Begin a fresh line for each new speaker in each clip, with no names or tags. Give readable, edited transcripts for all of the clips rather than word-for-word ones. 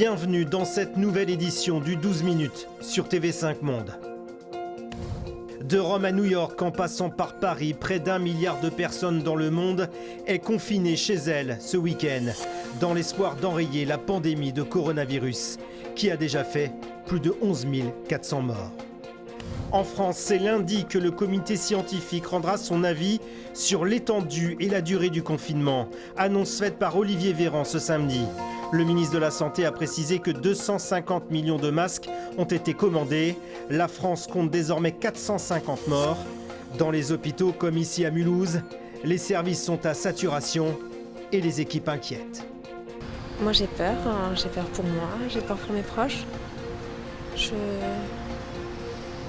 Bienvenue dans cette nouvelle édition du 12 minutes sur TV5 Monde. De Rome à New York, en passant par Paris, près d'1 milliard de personnes dans le monde est confinée chez elles ce week-end, dans l'espoir d'enrayer la pandémie de coronavirus, qui a déjà fait plus de 11 400 morts. En France, c'est lundi que le comité scientifique rendra son avis sur l'étendue et la durée du confinement. Annonce faite par Olivier Véran ce samedi. Le ministre de la Santé a précisé que 250 millions de masques ont été commandés. La France compte désormais 450 morts. Dans les hôpitaux, comme ici à Mulhouse, les services sont à saturation et les équipes inquiètes.
Moi j'ai peur pour moi, j'ai peur pour mes proches.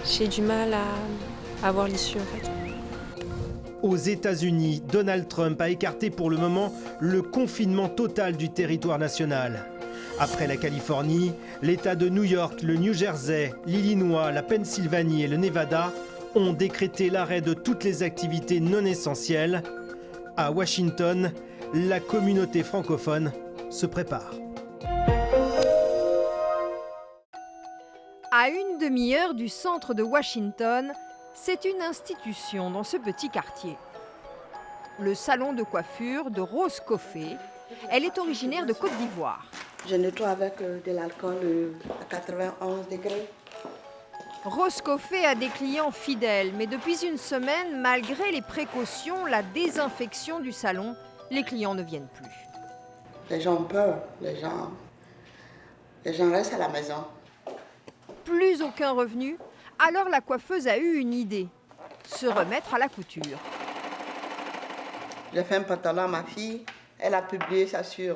J'ai du mal à voir l'issue en fait.
Aux États-Unis, Donald Trump a écarté pour le moment le confinement total du territoire national. Après la Californie, l'État de New York, le New Jersey, l'Illinois, la Pennsylvanie et le Nevada ont décrété l'arrêt de toutes les activités non essentielles. À Washington, la communauté francophone se prépare.
À une demi-heure du centre de Washington, c'est une institution dans ce petit quartier. Le salon de coiffure de Rose Coffey. Elle est originaire de Côte d'Ivoire.
Je nettoie avec de l'alcool à 91 degrés.
Rose Coffey a des clients fidèles, mais depuis une semaine, malgré les précautions, la désinfection du salon, les clients ne viennent plus.
Les gens ont peur, les gens restent à la maison.
Plus aucun revenu, alors la coiffeuse a eu une idée, se remettre à la couture.
J'ai fait un pantalon à ma fille, elle a publié ça sur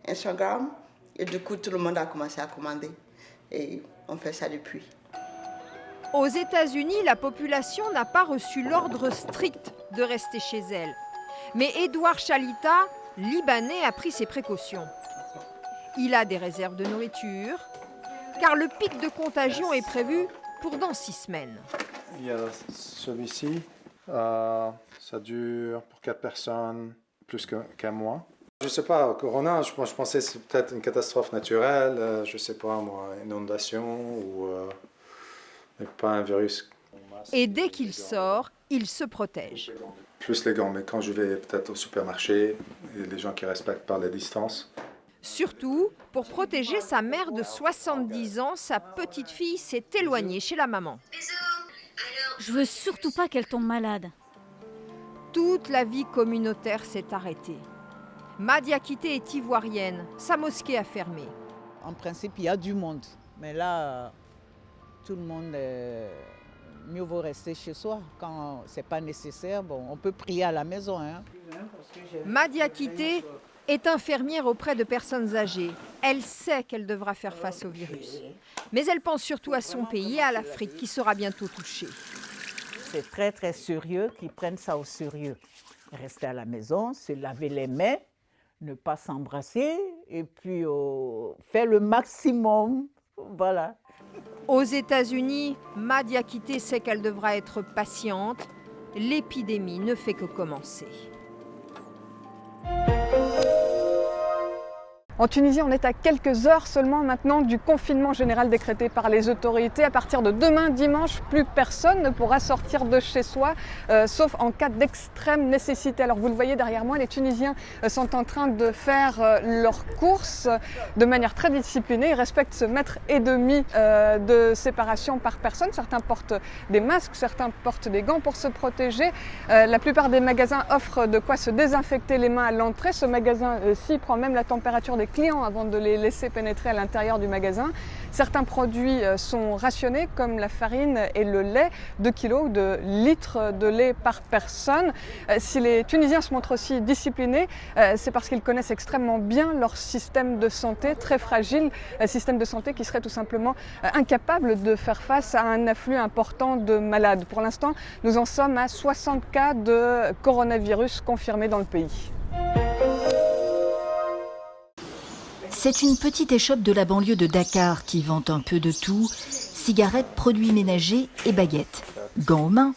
Instagram et du coup tout le monde a commencé à commander et on fait ça depuis.
Aux États-Unis, la population n'a pas reçu l'ordre strict de rester chez elle. Mais Edouard Chalita, Libanais, a pris ses précautions. Il a des réserves de nourriture, car le pic de contagion est prévu pour dans 6 semaines.
Il y a celui-ci, ça dure pour 4 personnes plus qu'un mois. Je ne sais pas, au Corona, je pensais que c'est peut-être une catastrophe naturelle, je ne sais pas moi, inondation ou mais pas un virus.
Et dès qu'il sort, il se protège.
Plus les gants, mais quand je vais peut-être au supermarché, et les gens qui respectent pas la distance.
Surtout, pour protéger sa mère de 70 ans, sa petite fille s'est éloignée chez la maman.
Je veux surtout pas qu'elle tombe malade.
Toute la vie communautaire s'est arrêtée. Madia Kité est ivoirienne, sa mosquée a fermé.
En principe, il y a du monde, mais là, tout le monde, mieux vaut rester chez soi. Quand c'est pas nécessaire, bon, on peut prier à la maison.
Madia Kité est infirmière auprès de personnes âgées. Elle sait qu'elle devra faire face au virus. Mais elle pense surtout à son pays et à l'Afrique qui sera bientôt touchée.
C'est très très sérieux qu'ils prennent ça au sérieux. Rester à la maison, se laver les mains, ne pas s'embrasser et puis faire le maximum. Voilà.
Aux États-Unis, Madia Kité sait qu'elle devra être patiente. L'épidémie ne fait que commencer.
En Tunisie, on est à quelques heures seulement maintenant du confinement général décrété par les autorités. À partir de demain, dimanche, plus personne ne pourra sortir de chez soi, sauf en cas d'extrême nécessité. Alors vous le voyez derrière moi, les Tunisiens sont en train de faire leurs courses de manière très disciplinée. Ils respectent ce 1,5 m de séparation par personne. Certains portent des masques, certains portent des gants pour se protéger. La plupart des magasins offrent de quoi se désinfecter les mains à l'entrée. Ce magasin-ci prend même la température des clients avant de les laisser pénétrer à l'intérieur du magasin. Certains produits sont rationnés comme la farine et le lait, 2 kilos de litres de lait par personne. Si les Tunisiens se montrent aussi disciplinés, c'est parce qu'ils connaissent extrêmement bien leur système de santé, très fragile, système de santé qui serait tout simplement incapable de faire face à un afflux important de malades. Pour l'instant, nous en sommes à 60 cas de coronavirus confirmés dans le pays.
C'est une petite échoppe de la banlieue de Dakar qui vend un peu de tout, cigarettes, produits ménagers et baguettes. Gants aux mains,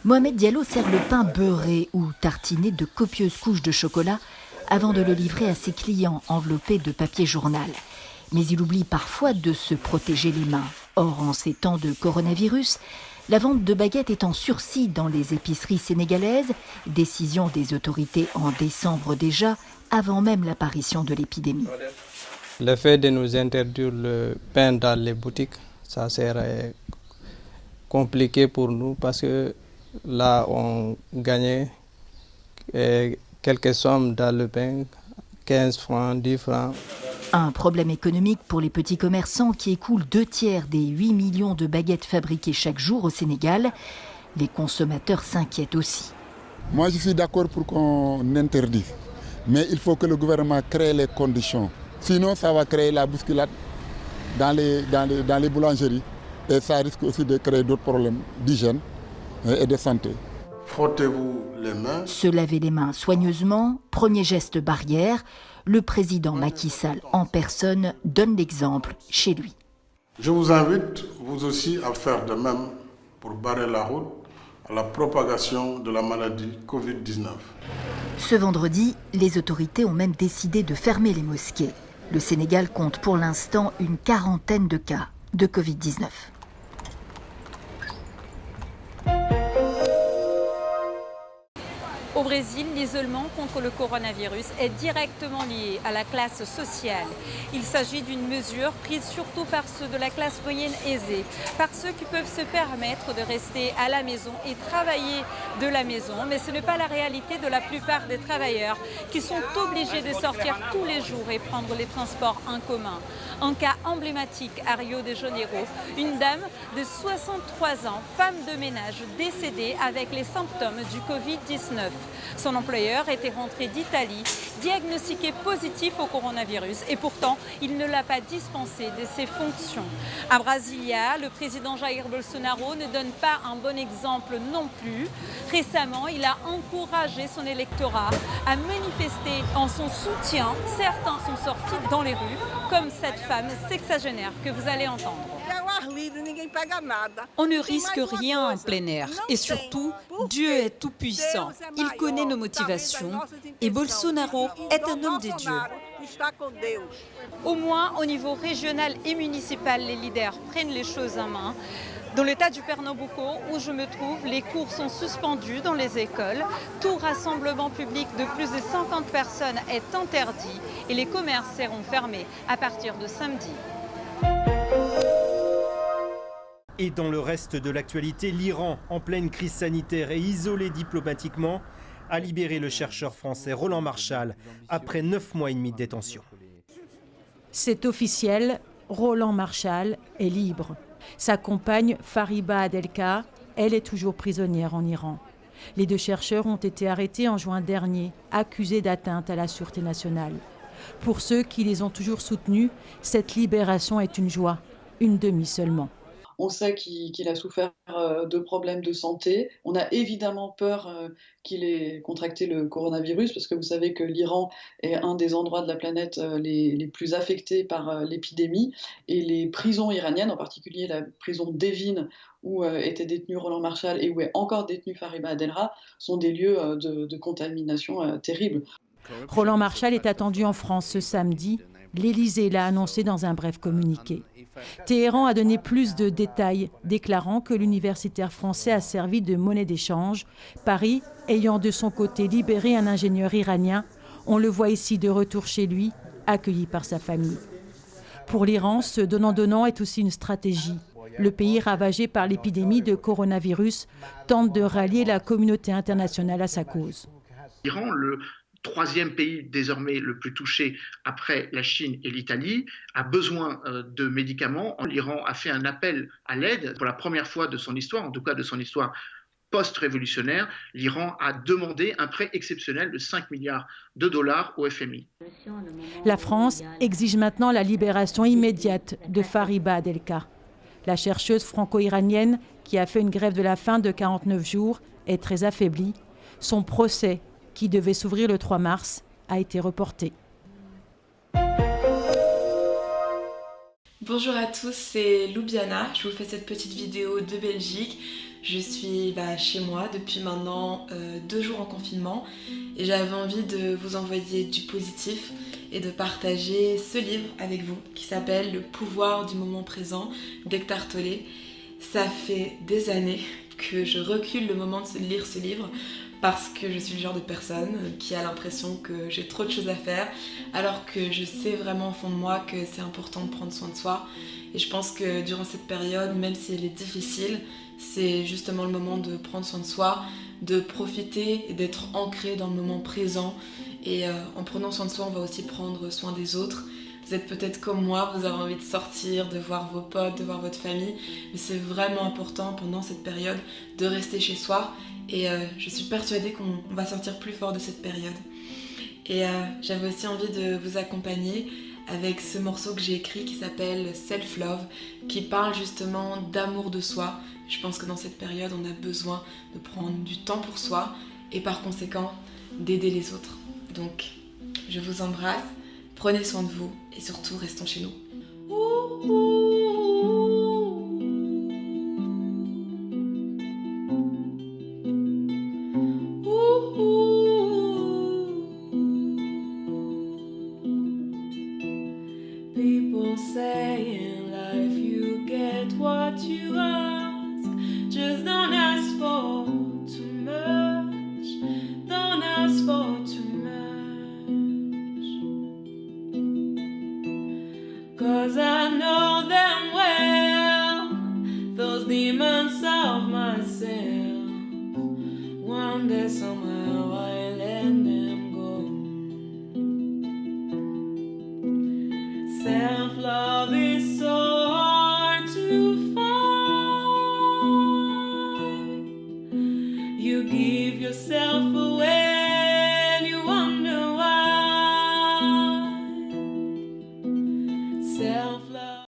Mohamed Diallo sert le pain beurré ou tartiné de copieuses couches de chocolat avant de le livrer à ses clients enveloppés de papier journal. Mais il oublie parfois de se protéger les mains. Or, en ces temps de coronavirus, la vente de baguettes est en sursis dans les épiceries sénégalaises, décision des autorités en décembre déjà, avant même l'apparition de l'épidémie.
Le fait de nous interdire le pain dans les boutiques, ça serait compliqué pour nous parce que là, on gagnait quelques sommes dans le pain, 15 francs, 10 francs.
Un problème économique pour les petits commerçants qui écoulent 2/3 des 8 millions de baguettes fabriquées chaque jour au Sénégal. Les consommateurs s'inquiètent aussi.
Moi, je suis d'accord pour qu'on interdise. Mais il faut que le gouvernement crée les conditions. Sinon, ça va créer la bousculade dans les boulangeries. Et ça risque aussi de créer d'autres problèmes d'hygiène et de santé.
Frottez-vous les mains.
Se laver les mains soigneusement, premier geste barrière. Le président Macky Sall en personne donne l'exemple chez lui.
Je vous invite, vous aussi, à faire de même pour barrer la route à la propagation de la maladie Covid-19.
Ce vendredi, les autorités ont même décidé de fermer les mosquées. Le Sénégal compte pour l'instant une 40aine de cas de Covid-19.
Au Brésil, l'isolement contre le coronavirus est directement lié à la classe sociale. Il s'agit d'une mesure prise surtout par ceux de la classe moyenne aisée, par ceux qui peuvent se permettre de rester à la maison et travailler de la maison. Mais ce n'est pas la réalité de la plupart des travailleurs qui sont obligés de sortir tous les jours et prendre les transports en commun. Un cas emblématique à Rio de Janeiro, une dame de 63 ans, femme de ménage, décédée avec les symptômes du Covid-19. Son employeur était rentré d'Italie, diagnostiqué positif au coronavirus et pourtant, il ne l'a pas dispensé de ses fonctions. À Brasilia, le président Jair Bolsonaro ne donne pas un bon exemple non plus. Récemment, il a encouragé son électorat à manifester en son soutien. Certains sont sortis dans les rues, comme cette femme sexagénaire que vous allez entendre.
On ne risque rien en plein air et surtout, Dieu est tout-puissant. Il connaît nos motivations et Bolsonaro est un homme de Dieu.
Au moins, au niveau régional et municipal, les leaders prennent les choses en main. Dans l'état du Pernambuco, où je me trouve, les cours sont suspendus dans les écoles. Tout rassemblement public de plus de 50 personnes est interdit et les commerces seront fermés à partir de samedi.
Et dans le reste de l'actualité, l'Iran, en pleine crise sanitaire et isolé diplomatiquement, a libéré le chercheur français Roland Marchal après 9 mois et demi de détention.
C'est officiel, Roland Marchal est libre. Sa compagne Fariba Adelka, elle est toujours prisonnière en Iran. Les 2 chercheurs ont été arrêtés en juin dernier, accusés d'atteinte à la sûreté nationale. Pour ceux qui les ont toujours soutenus, cette libération est une joie, une demi seulement.
On sait qu'il a souffert de problèmes de santé. On a évidemment peur qu'il ait contracté le coronavirus parce que vous savez que l'Iran est un des endroits de la planète les plus affectés par l'épidémie. Et les prisons iraniennes, en particulier la prison d'Evin où était détenu Roland Marchal et où est encore détenu Fariba Adelra, sont des lieux de contamination terribles.
Roland Marchal est attendu en France ce samedi. L'Élysée l'a annoncé dans un bref communiqué. Téhéran a donné plus de détails, déclarant que l'universitaire français a servi de monnaie d'échange. Paris ayant de son côté libéré un ingénieur iranien, on le voit ici de retour chez lui, accueilli par sa famille. Pour l'Iran, ce donnant-donnant est aussi une stratégie. Le pays ravagé par l'épidémie de coronavirus tente de rallier la communauté internationale à sa cause.
L'Iran, le 3e pays désormais le plus touché après la Chine et l'Italie, a besoin de médicaments. L'Iran a fait un appel à l'aide pour la première fois de son histoire, en tout cas de son histoire post-révolutionnaire. L'Iran a demandé un prêt exceptionnel de 5 milliards de dollars au FMI.
La France exige maintenant la libération immédiate de Fariba Adelka. La chercheuse franco-iranienne, qui a fait une grève de la faim de 49 jours, est très affaiblie. Son procès, qui devait s'ouvrir le 3 mars, a été reporté.
Bonjour à tous, c'est Loubiana. Je vous fais cette petite vidéo de Belgique. Je suis chez moi depuis maintenant 2 jours en confinement et j'avais envie de vous envoyer du positif et de partager ce livre avec vous qui s'appelle Le pouvoir du moment présent d'Hector Tolle. Ça fait des années que je recule le moment de lire ce livre parce que je suis le genre de personne qui a l'impression que j'ai trop de choses à faire, alors que je sais vraiment au fond de moi que c'est important de prendre soin de soi. Et je pense que durant cette période, même si elle est difficile, c'est justement le moment de prendre soin de soi, de profiter et d'être ancré dans le moment présent. Et en prenant soin de soi, on va aussi prendre soin des autres. Vous êtes peut-être comme moi, vous avez envie de sortir, de voir vos potes, de voir votre famille, mais c'est vraiment important pendant cette période de rester chez soi. Et je suis persuadée qu'on va sortir plus fort de cette période. Et j'avais aussi envie de vous accompagner avec ce morceau que j'ai écrit qui s'appelle Self Love, qui parle justement d'amour de soi. Je pense que dans cette période, on a besoin de prendre du temps pour soi et par conséquent d'aider les autres. Donc, je vous embrasse, prenez soin de vous et surtout, restons chez nous. People say in life you get what you ask. Just don't ask for too much. Don't ask for too much. 'Cause I know them well, those demons of myself. One day somehow I let them go. Self-love is so hard to find. You give yourself away and you wonder why. Self-love